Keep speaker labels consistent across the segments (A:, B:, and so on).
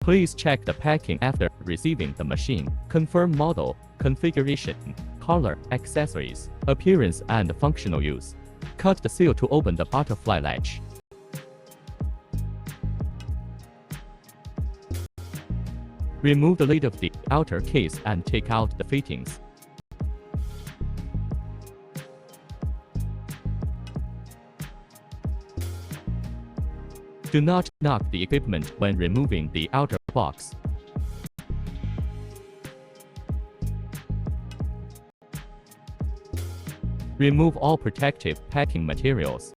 A: Please check the packing after receiving the machine. Confirm model, configuration, color, accessories, appearance and functional use. Cut the seal to open the butterfly latch. Remove the lid of the outer case and take out the fittings. Do not knock the equipment when removing the outer box. Remove all protective packing materials.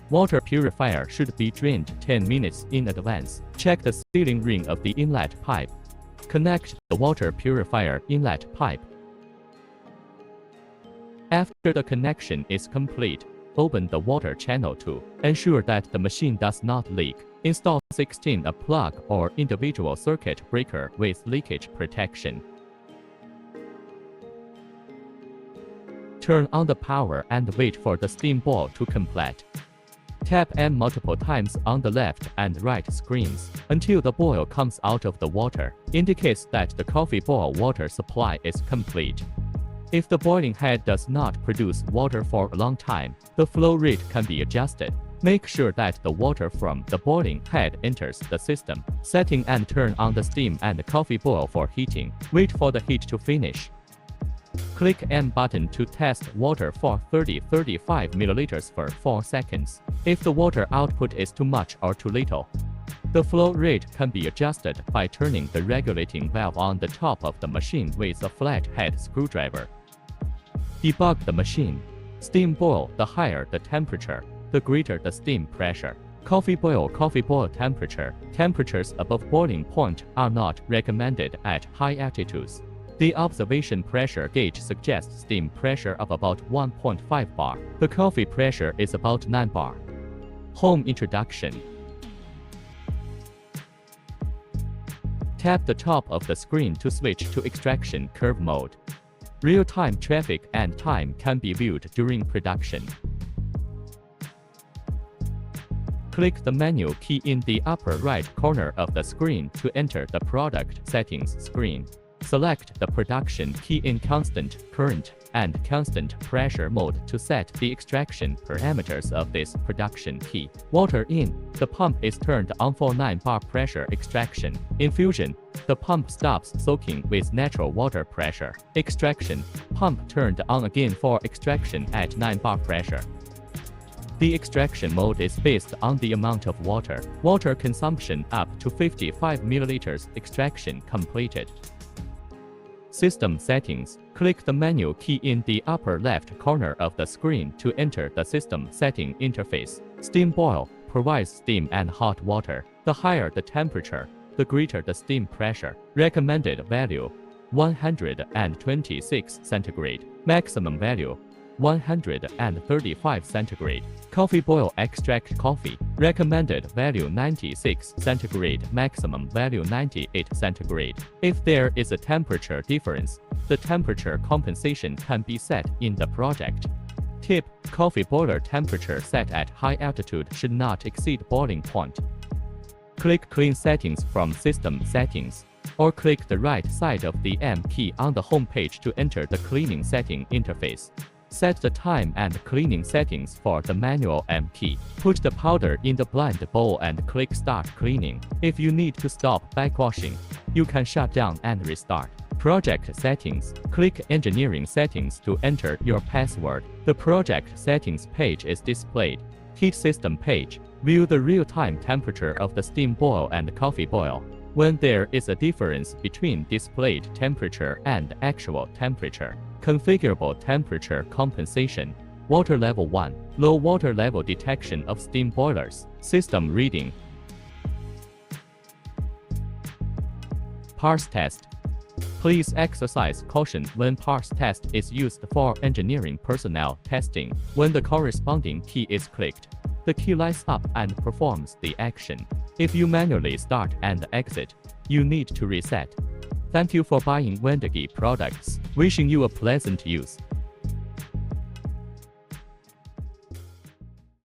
A: Water purifier should be drained 10 minutes in advance. Check the sealing ring of the inlet pipe. Connect the water purifier inlet pipe. After the connection is complete, open the water channel to ensure that the machine does not leak. Install 16 a plug or individual circuit breaker with leakage protection. Turn on the power and wait for the steam boil to complete. Tap M multiple times on the left and right screens until the boil comes out of the water. Indicates that the coffee boil water supply is complete. If the boiling head does not produce water for a long time, the flow rate can be adjusted. Make sure that the water from the boiling head enters the system setting and turn on the steam and coffee boil for heating. Wait for the heat to finish. Click M button to test water for 30-35 milliliters for 4 seconds. If the water output is too much or too little, the flow rate can be adjusted by turning the regulating valve on the top of the machine with a flat head screwdriver. Debug the machine. Steam boil, the higher the temperature, the greater the steam pressure. Coffee boil temperature. Temperatures above boiling point are not recommended at high altitudes. The observation pressure gauge suggests steam pressure of about 1.5 bar. The coffee pressure is about 9 bar. Home introduction. Tap the top of the screen to switch to extraction curve mode. Real-time traffic and time can be viewed during production. Click the menu key in the upper right corner of the screen to enter the product settings screen. Select the production key in constant current and constant pressure mode to set the extraction parameters of this production key. Water in. The pump is turned on for 9 bar pressure extraction. Infusion. The pump stops soaking with natural water pressure. Extraction. Pump turned on again for extraction at 9 bar pressure. The extraction mode is based on the amount of water. Water consumption up to 55 milliliters. Extraction completed. System settings. Click the menu key in the upper left corner of the screen to enter the system setting interface. Steam boil provides steam and hot water. The higher the temperature, the greater the steam pressure. Recommended value 126 centigrade. Maximum value 135 centigrade. Coffee boil extract coffee. Recommended value 96 centigrade. Maximum value 98 centigrade. If there is a temperature difference, the temperature compensation can be set in the project. Tip: coffee boiler temperature set at high altitude should not exceed boiling point. Click Clean Settings from System Settings, or click the right side of the M key on the home page to enter the cleaning setting interface. Set the time and cleaning settings for the manual M key. Put the powder in the blind bowl and click Start Cleaning. If you need to stop backwashing, you can shut down and restart. Project Settings. Click Engineering Settings to enter your password. The project settings page is displayed. Heat System page. View the real-time temperature of the steam boil and coffee boil. When there is a difference between displayed temperature and actual temperature. Configurable temperature compensation. Water level 1. Low water level detection of steam boilers. System reading. Parse test. Please exercise caution when parse test is used for engineering personnel testing. When the corresponding key is clicked, the key lights up and performs the action. If you manually start and exit, you need to reset. Thank you for buying WENDOUGEE products. Wishing you a pleasant use.